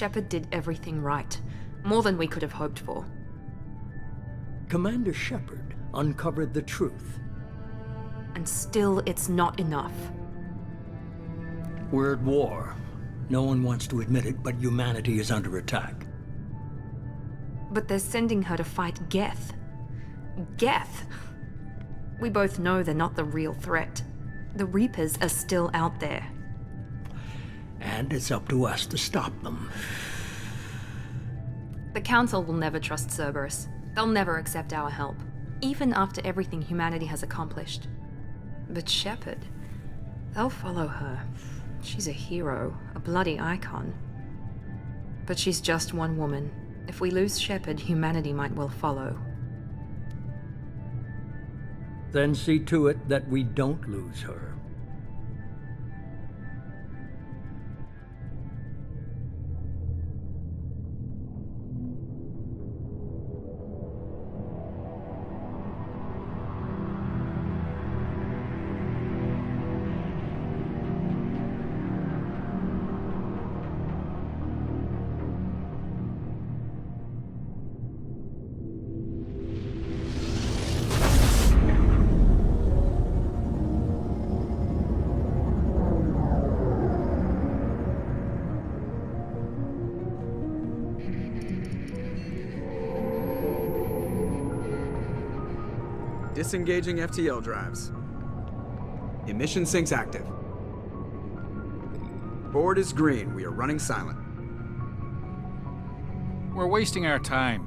Shepard did everything right. More than we could have hoped for. Commander Shepard uncovered the truth. And still, it's not enough. We're at war. No one wants to admit it, but humanity is under attack. But they're sending her to fight Geth. Geth! We both know they're not the real threat. The Reapers are still out there. And it's up to us to stop them. The Council will never trust Cerberus. They'll never accept our help, even after everything humanity has accomplished. But Shepard, they'll follow her. She's a hero, a bloody icon. But she's just one woman. If we lose Shepard, humanity might well follow. Then see to it that we don't lose her. Disengaging FTL drives. Emission sinks active. Board is green. We are running silent. We're wasting our time.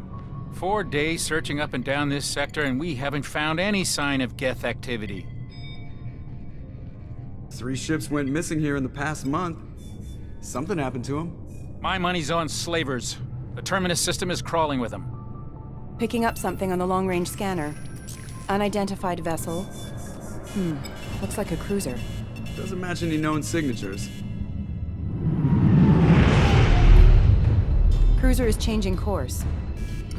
4 days searching up and down this sector, and we haven't found any sign of Geth activity. 3 ships went missing here in the past month. Something happened to them. My money's on slavers. The Terminus system is crawling with them. Picking up something on the long-range scanner. Unidentified vessel. Looks like a cruiser. Doesn't match any known signatures. Cruiser is changing course.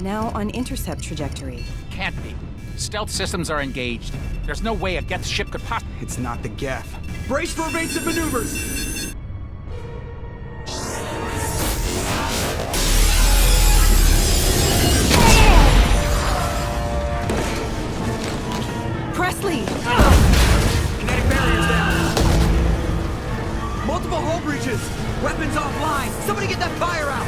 Now on intercept trajectory. Can't be. Stealth systems are engaged. There's no way a Geth ship could possibly... It's not the Geth. Brace for evasive maneuvers! Presley! Kinetic barriers down. Multiple hull breaches. Weapons offline. Somebody get that fire out.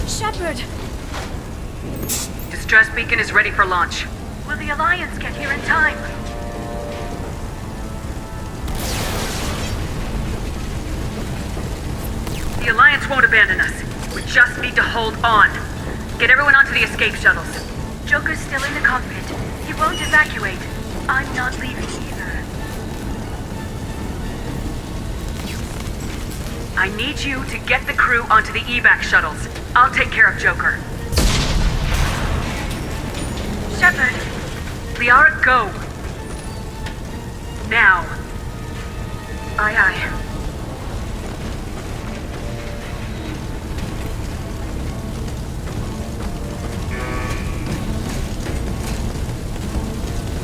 Shepard! Distress beacon is ready for launch. Will the Alliance get here in time? The Alliance won't abandon us. We just need to hold on. Get everyone onto the escape shuttles. Joker's still in the cockpit. He won't evacuate. I'm not leaving either. I need you to get the crew onto the evac shuttles. I'll take care of Joker. Shepard. Liara, go. Now. Aye, aye.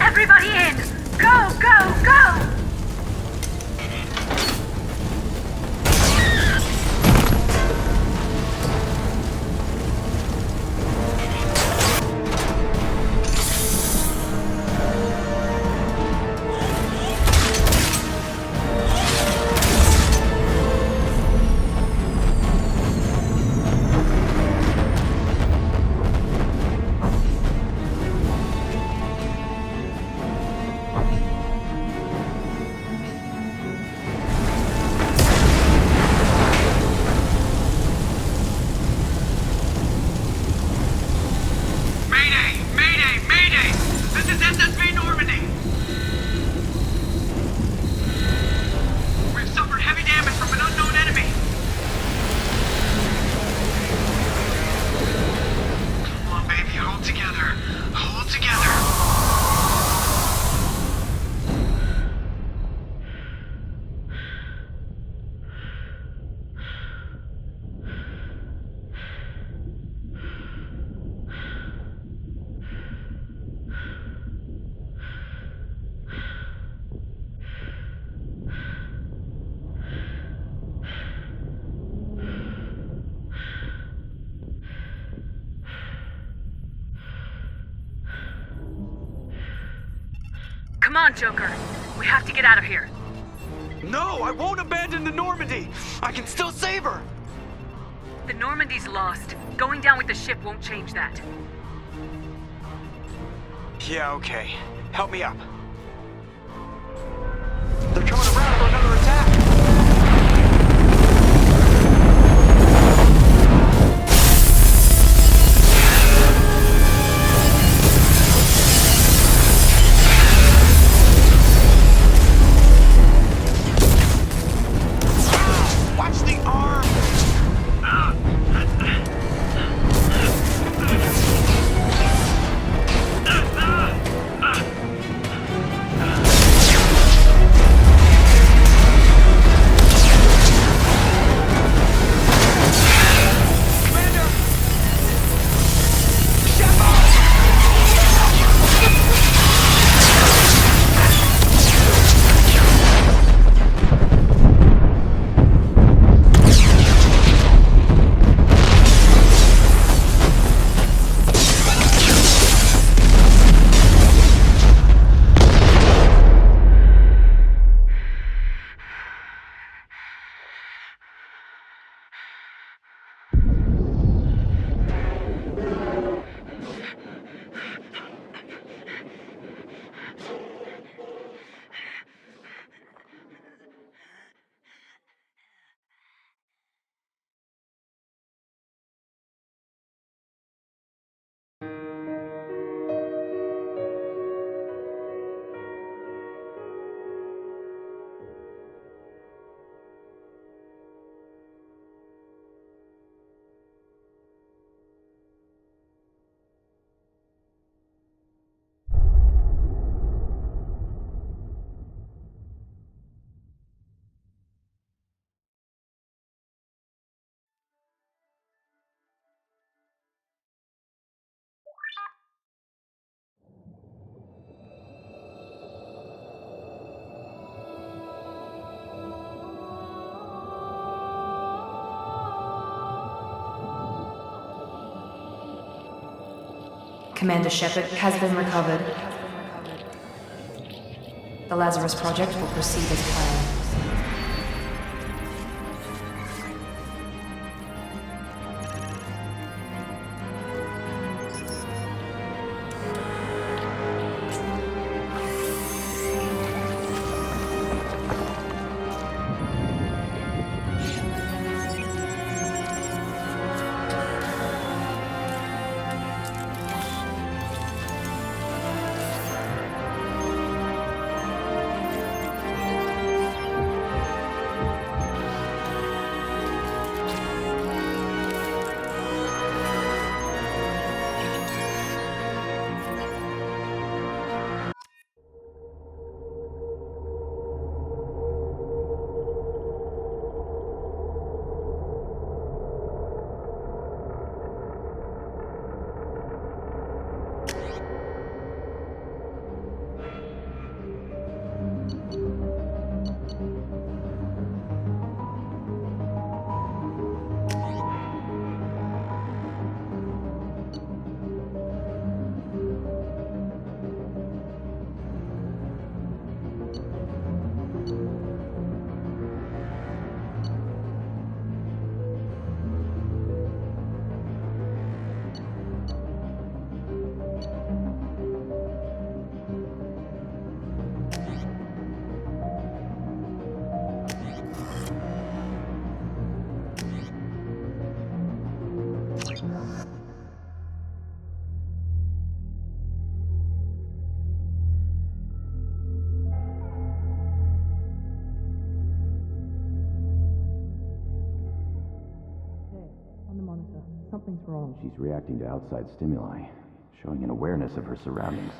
Everybody in! Go, go, go! Come on, Joker. We have to get out of here. No, I won't abandon the Normandy! I can still save her! The Normandy's lost. Going down with the ship won't change that. Yeah, okay. Help me up. They're coming around for another attack! Watch the arm! Commander Shepard has been recovered. The Lazarus Project will proceed as planned. Something's wrong. She's reacting to outside stimuli, showing an awareness of her surroundings.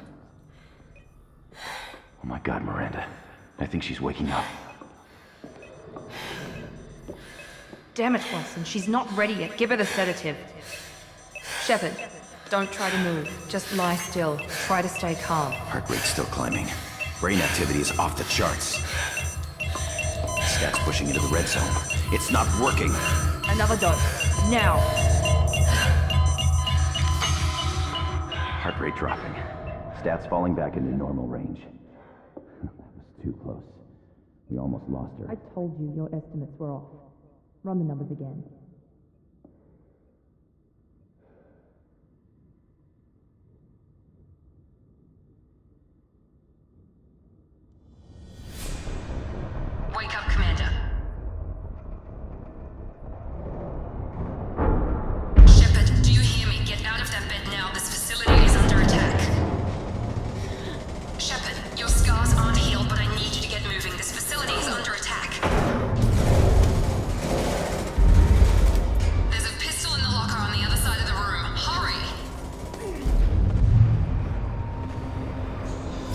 Oh my God, Miranda. I think she's waking up. Damn it, Watson. She's not ready yet. Give her the sedative. Shepard, don't try to move. Just lie still. Try to stay calm. Heart rate's still climbing. Brain activity is off the charts. Stats pushing into the red zone. It's not working. Another dose. Now. Heart rate dropping. Stats falling back into normal range. too close. We almost lost her. I told you your estimates were off. Run the numbers again. Wake up, Commander. Shepard, do you hear me? Get out of that bed now. This facility is under attack. Shepard, your scars aren't healed, but I need you to get moving. This facility is under attack. There's a pistol in the locker on the other side of the room. Hurry!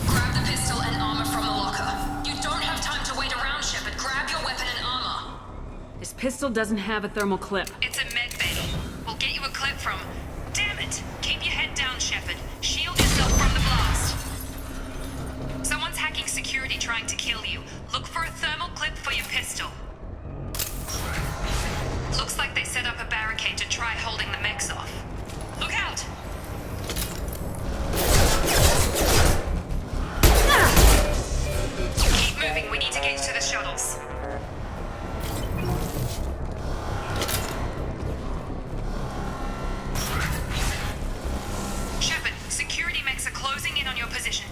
Grab the pistol and armor from the locker. You don't have time to wait around, Shepard. Grab your weapon and armor. This pistol doesn't have a thermal clip. It's a med bay. We'll get you a clip from... Damn it! Keep your head down, Shepard. Shield yourself from the blast. Someone's hacking security trying to kill you. Look for a thermal clip for your pistol. Looks like they set up a barricade to try holding the mechs off. Look out! Keep moving. We need to get to the shuttles. Shepard, security mechs are closing in on your position.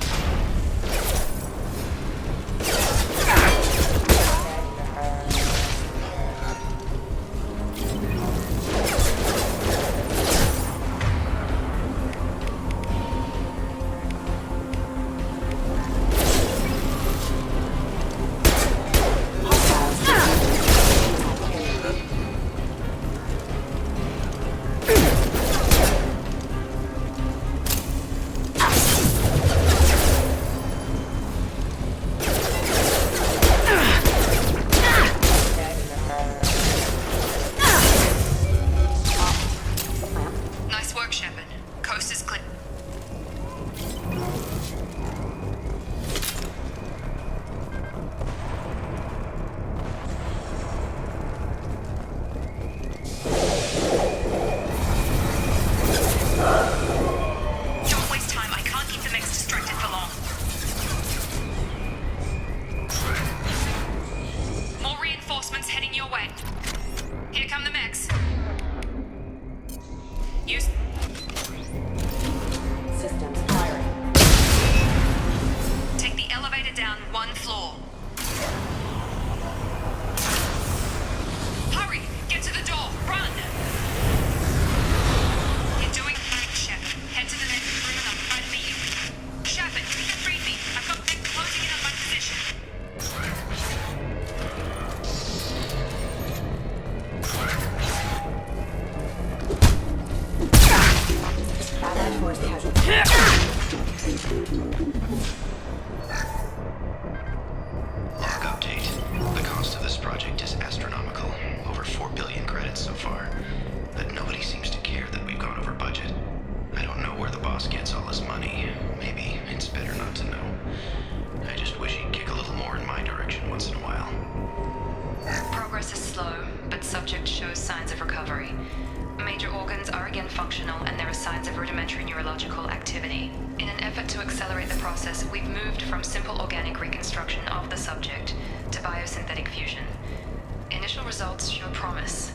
Nice work, Shepard. Coast is clear. Don't waste time. I can't keep the mechs distracted for long. More reinforcements heading your way. Here come the mechs. Use... Systems firing. Take the elevator down one floor. Hurry! Get to the door! Run! You're doing fine, Shepard. Head to the next room and I'll try to meet you. Shepard, read me. I've got mech closing in on my position. Allied force casualty. Log update. The cost of this project is astronomical. Over 4 billion credits so far. But nobody seems to care that we've gone over budget. I don't know where the boss gets all his money. Maybe it's better not to know. I just wish he'd kick a little more in my direction once in a while. Progress is slow, but subject shows signs of recovery. Major organs are again functional, and there are signs of rudimentary neurological activity. In an effort to accelerate the process, we've moved from simple organic reconstruction of the subject to biosynthetic fusion. Initial results show promise.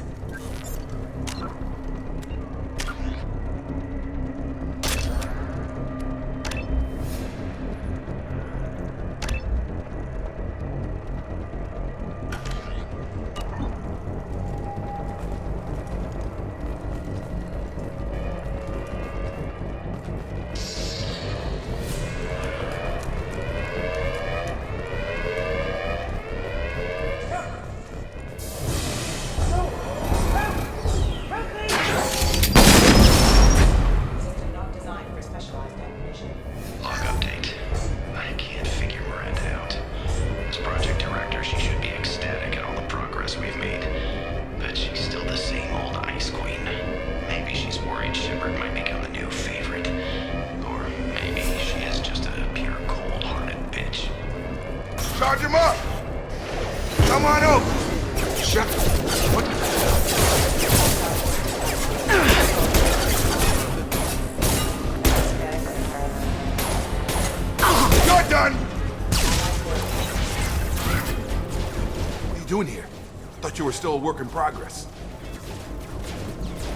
we're still a work in progress.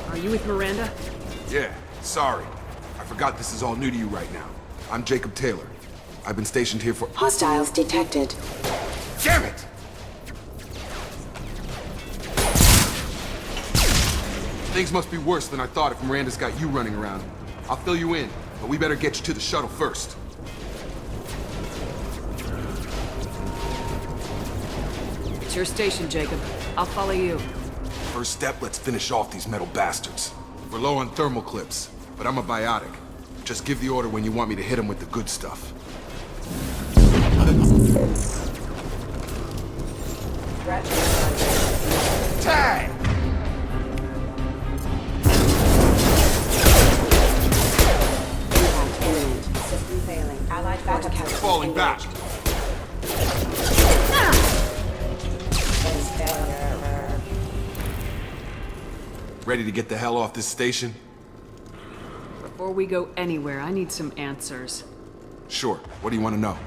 Are you with Miranda? Yeah, sorry. I forgot this is all new to you right now. I'm Jacob Taylor. I've been stationed here for— Hostiles detected. Damn it! Things must be worse than I thought if Miranda's got you running around. I'll fill you in, but we better get you to the shuttle first. It's your station, Jacob. I'll follow you. First step, let's finish off these metal bastards. We're low on thermal clips, but I'm a biotic. Just give the order when you want me to hit them with the good stuff. Tag! System failing. Allied backup Falling back. Ready to get the hell off this station? Before we go anywhere, I need some answers. Sure. What do you want to know?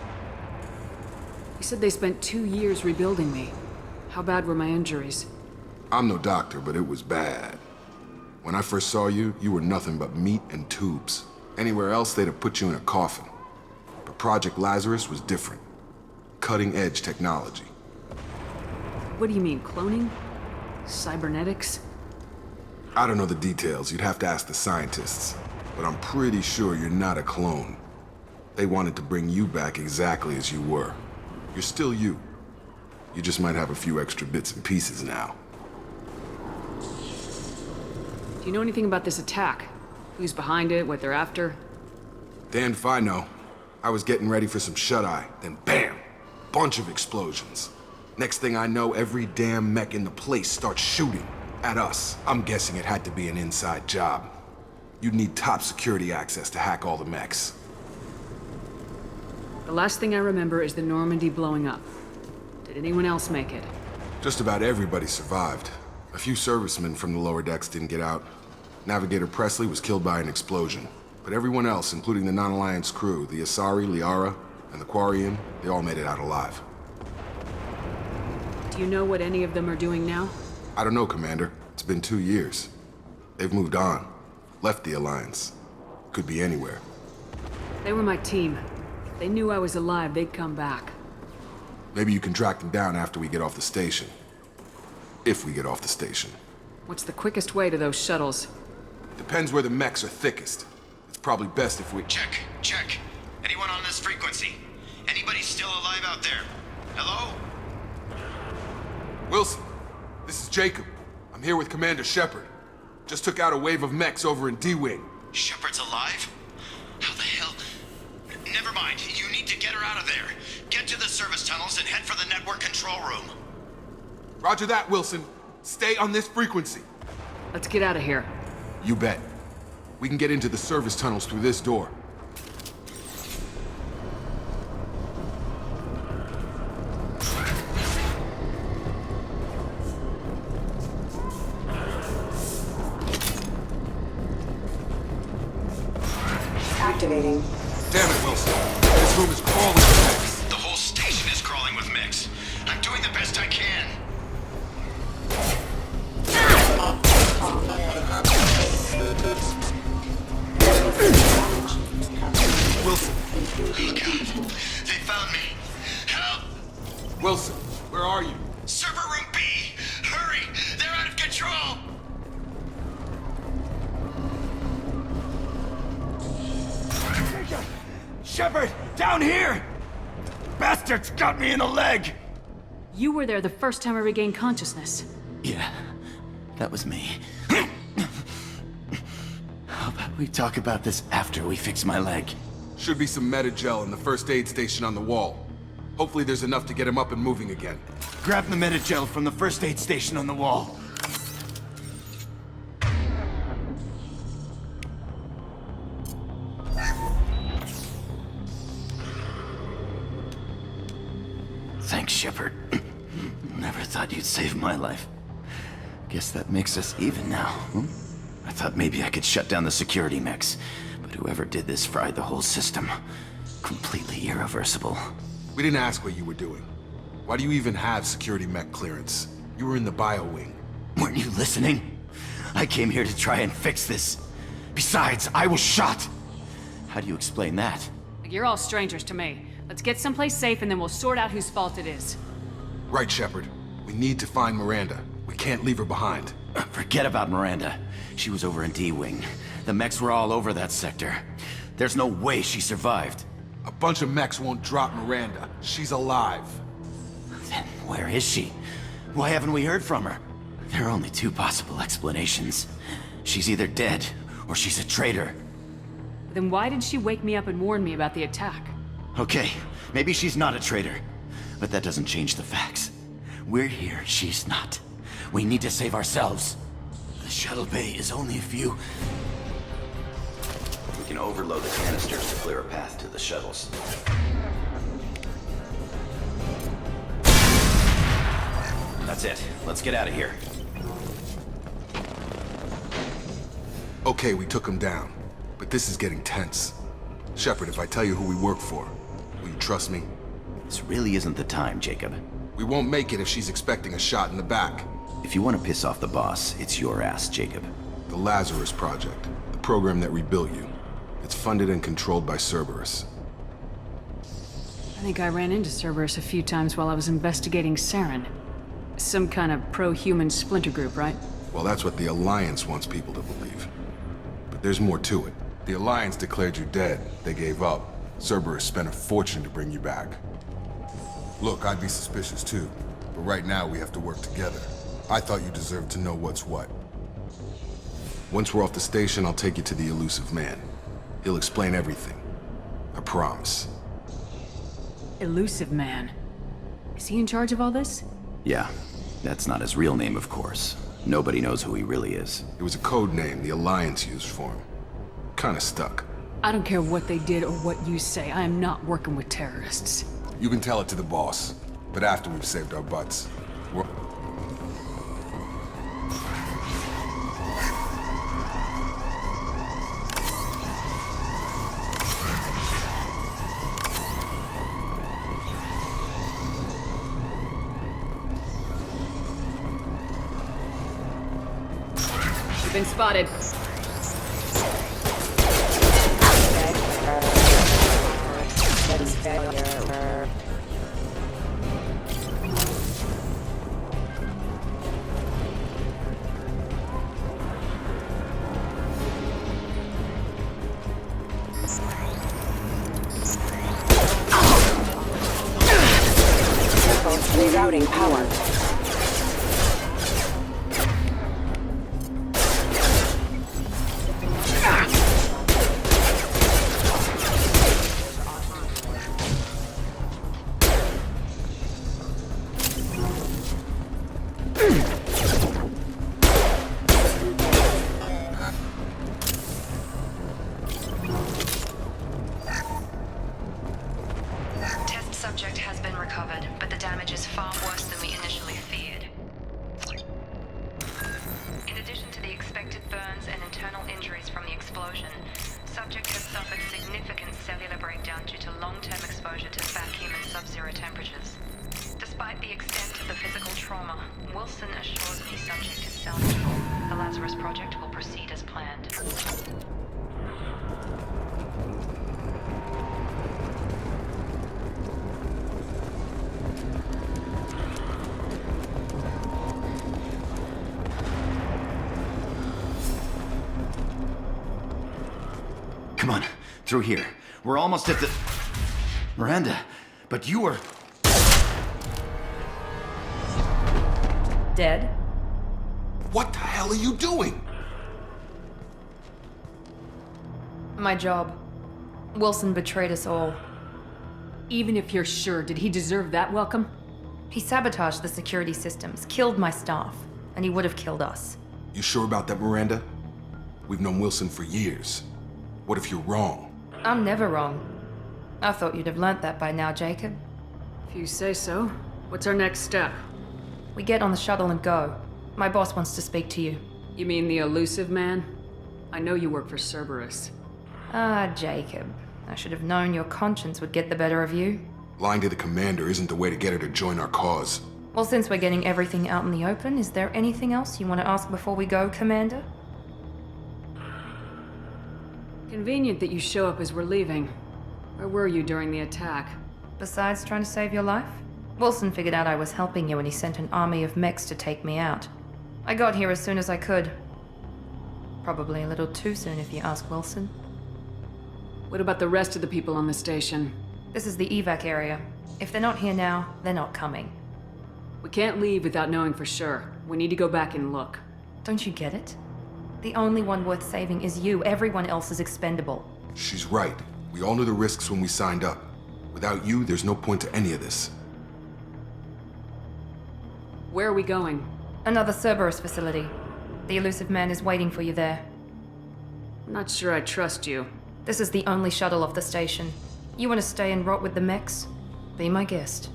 You said they spent 2 years rebuilding me. How bad were my injuries? I'm no doctor, but it was bad. When I first saw you, you were nothing but meat and tubes. Anywhere else, they'd have put you in a coffin. But Project Lazarus was different. Cutting-edge technology. What do you mean, cloning? Cybernetics? I don't know the details. You'd have to ask the scientists. But I'm pretty sure you're not a clone. They wanted to bring you back exactly as you were. You're still you. You just might have a few extra bits and pieces now. Do you know anything about this attack? Who's behind it, what they're after? Damned if I know. I was getting ready for some shut-eye, then bam! Bunch of explosions. Next thing I know, every damn mech in the place starts shooting at us. I'm guessing it had to be an inside job. You'd need top security access to hack all the mechs. The last thing I remember is the Normandy blowing up. Did anyone else make it? Just about everybody survived. A few servicemen from the lower decks didn't get out. Navigator Presley was killed by an explosion. But everyone else, including the non-Alliance crew, the Asari, Liara, and the Quarian, they all made it out alive. Do you know what any of them are doing now? I don't know, Commander. It's been 2 years. They've moved on. Left the Alliance. Could be anywhere. They were my team. If they knew I was alive, they'd come back. Maybe you can track them down after we get off the station. If we get off the station. What's the quickest way to those shuttles? Depends where the mechs are thickest. It's probably best if we— Check. Anyone on this frequency? Anybody still alive out there? Hello? Wilson, this is Jacob. I'm here with Commander Shepard. Just took out a wave of mechs over in D-Wing. Shepard's alive? How the hell? Never mind. You need to get her out of there. Get to the service tunnels and head for the network control room. Roger that, Wilson. Stay on this frequency. Let's get out of here. You bet. We can get into the service tunnels through this door. Activating. Damn it, Wilson. This room is crawling with mechs. The whole station is crawling with mechs. I'm doing the best I can. Wilson. Oh, God. They found me. Help! Wilson, where are you? Server room B! Hurry! They're out of control! Shepard! Down here! Bastards got me in the leg! You were there the first time I regained consciousness. Yeah, that was me. How about we talk about this after we fix my leg? Should be some Metagel in the first aid station on the wall. Hopefully there's enough to get him up and moving again. Grab the Metagel from the first aid station on the wall. Thanks, Shepard. Never thought you'd save my life. Guess that makes us even now, hmm? I thought maybe I could shut down the security mechs, but whoever did this fried the whole system. Completely irreversible. We didn't ask what you were doing. Why do you even have security mech clearance? You were in the bio wing. Weren't you listening? I came here to try and fix this. Besides, I was shot. How do you explain that? You're all strangers to me. Let's get someplace safe and then we'll sort out whose fault it is. Right, Shepard. We need to find Miranda. We can't leave her behind. Forget about Miranda. She was over in D-Wing. The mechs were all over that sector. There's no way she survived. A bunch of mechs won't drop Miranda. She's alive. Then where is she? Why haven't we heard from her? There are only two possible explanations. She's either dead, or she's a traitor. Then why did she wake me up and warn me about the attack? Okay, maybe she's not a traitor. But that doesn't change the facts. We're here, she's not. We need to save ourselves. The shuttle bay is only a few... We can overload the canisters to clear a path to the shuttles. That's it. Let's get out of here. Okay, we took him down. But this is getting tense. Shepard, if I tell you who we work for, will you trust me? This really isn't the time, Jacob. We won't make it if she's expecting a shot in the back. If you want to piss off the boss, it's your ass, Jacob. The Lazarus Project, the program that rebuilt you. It's funded and controlled by Cerberus. I think I ran into Cerberus a few times while I was investigating Saren. Some kind of pro-human splinter group, right? Well, that's what the Alliance wants people to believe. But there's more to it. The Alliance declared you dead. They gave up. Cerberus spent a fortune to bring you back. Look, I'd be suspicious too. But right now, we have to work together. I thought you deserved to know what's what. Once we're off the station, I'll take you to the Elusive Man. He'll explain everything. I promise. Elusive Man. Is he in charge of all this? Yeah. That's not his real name, of course. Nobody knows who he really is. It was a code name the Alliance used for him. Kinda stuck. I don't care what they did or what you say. I am not working with terrorists. You can tell it to the boss. But after we've saved our butts. We're... You've been spotted. Rerouting power. Test subject has been recovered, but the damage is far worse than we initially feared. In addition to the expected burns and internal injuries from the explosion, subject has suffered significant cellular breakdown due to long-term exposure to vacuum and sub-zero temperatures. Despite the extent of the physical trauma, Wilson assures me subject is salvageable. The Lazarus Project will proceed as planned. Come on, through here. We're almost at the... Miranda, but you were... Dead? What the hell are you doing? My job. Wilson betrayed us all. Even if you're sure, did he deserve that welcome? He sabotaged the security systems, killed my staff, and he would have killed us. You sure about that, Miranda? We've known Wilson for years. What if you're wrong? I'm never wrong. I thought you'd have learnt that by now, Jacob. If you say so. What's our next step? We get on the shuttle and go. My boss wants to speak to you. You mean the Elusive Man? I know you work for Cerberus. Ah, Jacob. I should have known your conscience would get the better of you. Lying to the commander isn't the way to get her to join our cause. Well, since we're getting everything out in the open, is there anything else you want to ask before we go, Commander? Convenient that you show up as we're leaving. Where were you during the attack? Besides trying to save your life? Wilson figured out I was helping you and he sent an army of mechs to take me out. I got here as soon as I could. Probably a little too soon if you ask Wilson. What about the rest of the people on the station? This is the evac area. If they're not here now, they're not coming. We can't leave without knowing for sure. We need to go back and look. Don't you get it? The only one worth saving is you. Everyone else is expendable. She's right. We all knew the risks when we signed up. Without you, there's no point to any of this. Where are we going? Another Cerberus facility. The Elusive Man is waiting for you there. I'm not sure I trust you. This is the only shuttle off the station. You want to stay and rot with the mechs? Be my guest.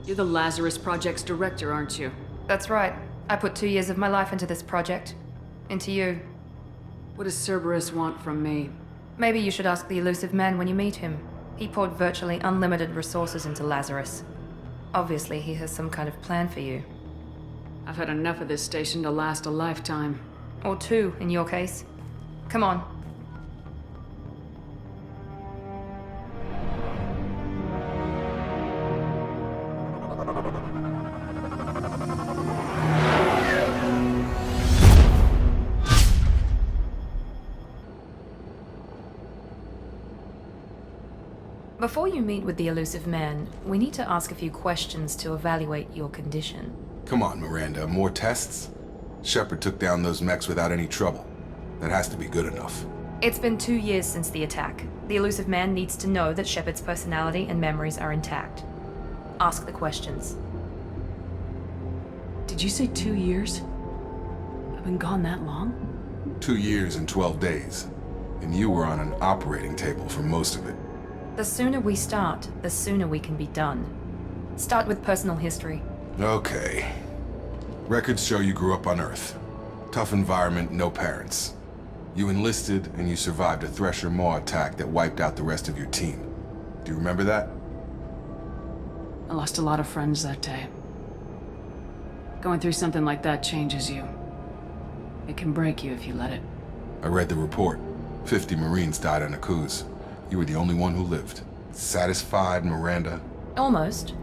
You're the Lazarus Project's director, aren't you? That's right. I put 2 years of my life into this project. Into you. What does Cerberus want from me? Maybe you should ask the Elusive Man when you meet him. He poured virtually unlimited resources into Lazarus. Obviously, he has some kind of plan for you. I've had enough of this station to last a lifetime. Or 2, in your case. Come on. Before you meet with the Elusive Man, we need to ask a few questions to evaluate your condition. Come on, Miranda, more tests? Shepard took down those mechs without any trouble. That has to be good enough. It's been 2 years since the attack. The Elusive Man needs to know that Shepard's personality and memories are intact. Ask the questions. Did you say 2 years? I've been gone that long? 2 years and 12 days. And you were on an operating table for most of it. The sooner we start, the sooner we can be done. Start with personal history. Okay. Records show you grew up on Earth. Tough environment, no parents. You enlisted and you survived a Thresher Maw attack that wiped out the rest of your team. Do you remember that? I lost a lot of friends that day. Going through something like that changes you. It can break you if you let it. I read the report. 50 Marines died on Akuz. You were the only one who lived. Satisfied, Miranda? Almost.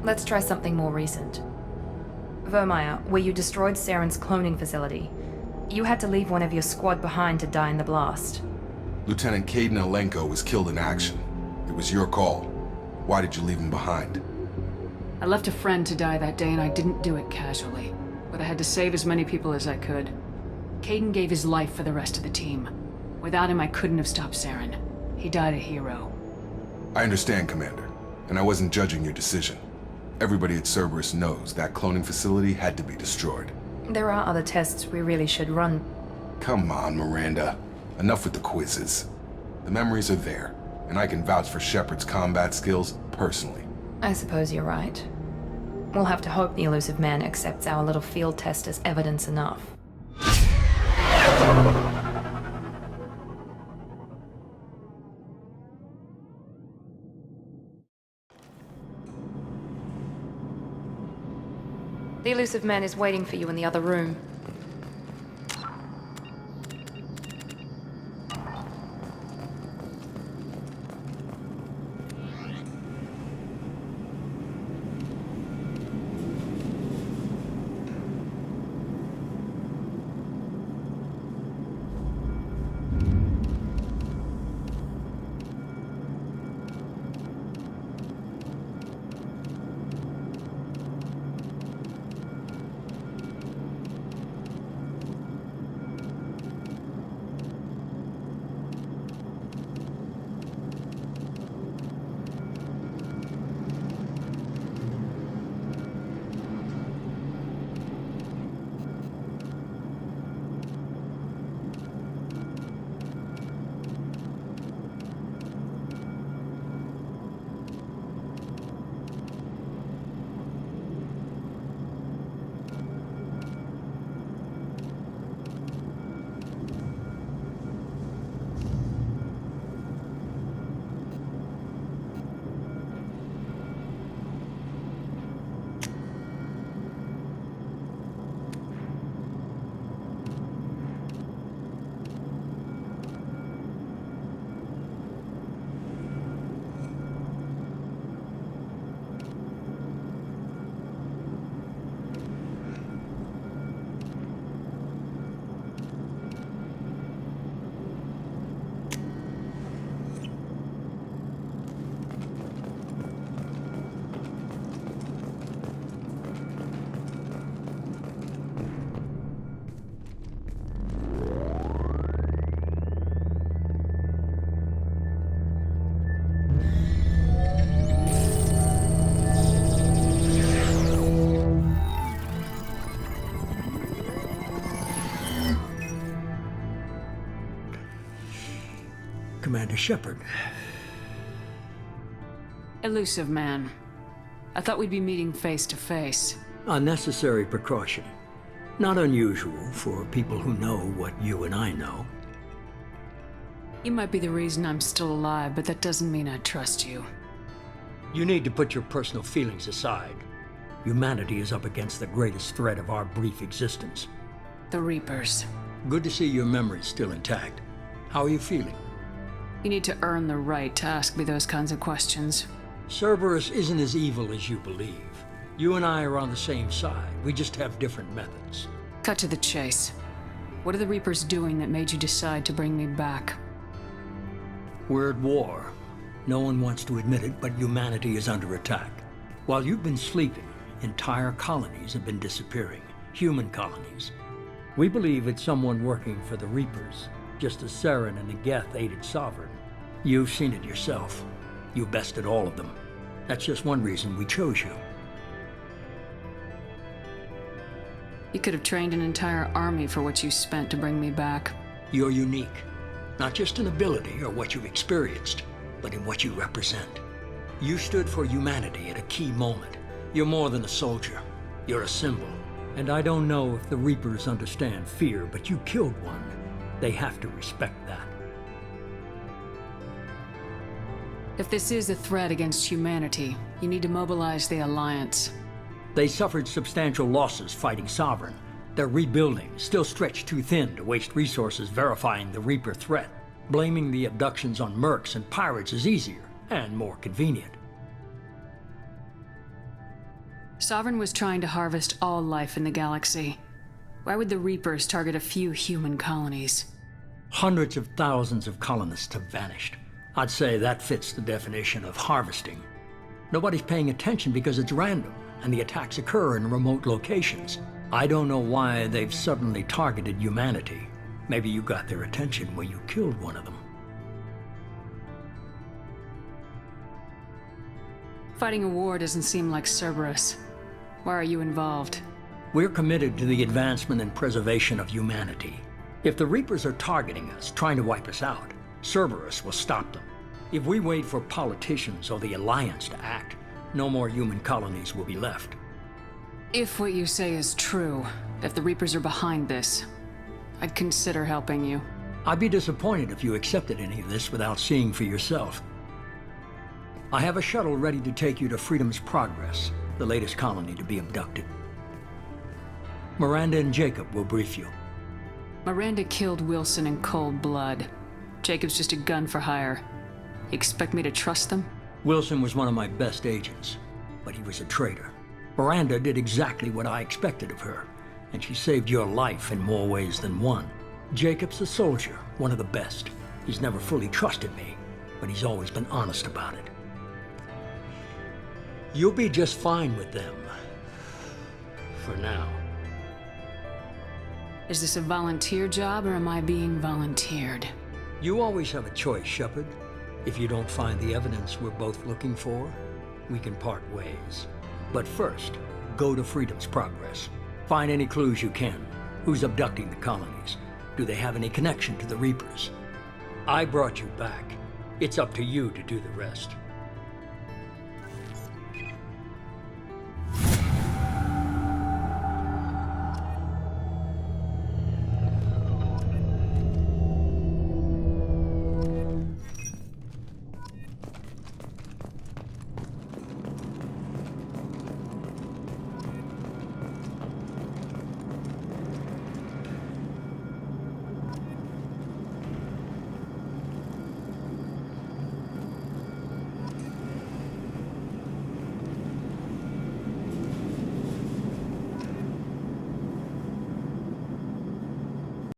Let's try something more recent. Vermeer, where you destroyed Saren's cloning facility. You had to leave one of your squad behind to die in the blast. Lieutenant Kaidan Alenko was killed in action. It was your call. Why did you leave him behind? I left a friend to die that day and I didn't do it casually. But I had to save as many people as I could. Kaidan gave his life for the rest of the team. Without him, I couldn't have stopped Saren. He died a hero. I understand, Commander. And I wasn't judging your decision. Everybody at Cerberus knows that cloning facility had to be destroyed. There are other tests we really should run. Come on, Miranda. Enough with the quizzes. The memories are there, and I can vouch for Shepard's combat skills personally. I suppose you're right. We'll have to hope the Elusive Man accepts our little field test as evidence enough. The Elusive Man is waiting for you in the other room. Commander Shepard. Elusive man. I thought we'd be meeting face to face. A necessary precaution. Not unusual for people who know what you and I know. You might be the reason I'm still alive, but that doesn't mean I trust you. You need to put your personal feelings aside. Humanity is up against the greatest threat of our brief existence. The Reapers. Good to see your memory's still intact. How are you feeling? You need to earn the right to ask me those kinds of questions. Cerberus isn't as evil as you believe. You and I are on the same side. We just have different methods. Cut to the chase. What are the Reapers doing that made you decide to bring me back? We're at war. No one wants to admit it, but humanity is under attack. While you've been sleeping, entire colonies have been disappearing. Human colonies. We believe it's someone working for the Reapers, just as Saren and Geth aided Sovereign. You've seen it yourself. You bested all of them. That's just one reason we chose you. You could have trained an entire army for what you spent to bring me back. You're unique. Not just in ability or what you've experienced, but in what you represent. You stood for humanity at a key moment. You're more than a soldier. You're a symbol. And I don't know if the Reapers understand fear, but you killed one. They have to respect that. If this is a threat against humanity, you need to mobilize the Alliance. They suffered substantial losses fighting Sovereign. They're rebuilding, still stretched too thin to waste resources verifying the Reaper threat. Blaming the abductions on mercs and pirates is easier and more convenient. Sovereign was trying to harvest all life in the galaxy. Why would the Reapers target a few human colonies? Hundreds of thousands of colonists have vanished. I'd say that fits the definition of harvesting. Nobody's paying attention because it's random, and the attacks occur in remote locations. I don't know why they've suddenly targeted humanity. Maybe you got their attention when you killed one of them. Fighting a war doesn't seem like Cerberus. Why are you involved? We're committed to the advancement and preservation of humanity. If the Reapers are targeting us, trying to wipe us out, Cerberus will stop them. If we wait for politicians or the Alliance to act, no more human colonies will be left. If what you say is true, if the Reapers are behind this, I'd consider helping you. I'd be disappointed if you accepted any of this without seeing for yourself. I have a shuttle ready to take you to Freedom's Progress, the latest colony to be abducted. Miranda and Jacob will brief you. Miranda killed Wilson in cold blood. Jacob's just a gun for hire. You expect me to trust them? Wilson was one of my best agents, but he was a traitor. Miranda did exactly what I expected of her, and she saved your life in more ways than one. Jacob's a soldier, one of the best. He's never fully trusted me, but he's always been honest about it. You'll be just fine with them. For now. Is this a volunteer job, or am I being volunteered? You always have a choice, Shepard. If you don't find the evidence we're both looking for, we can part ways. But first, go to Freedom's Progress. Find any clues you can. Who's abducting the colonies? Do they have any connection to the Reapers? I brought you back. It's up to you to do the rest.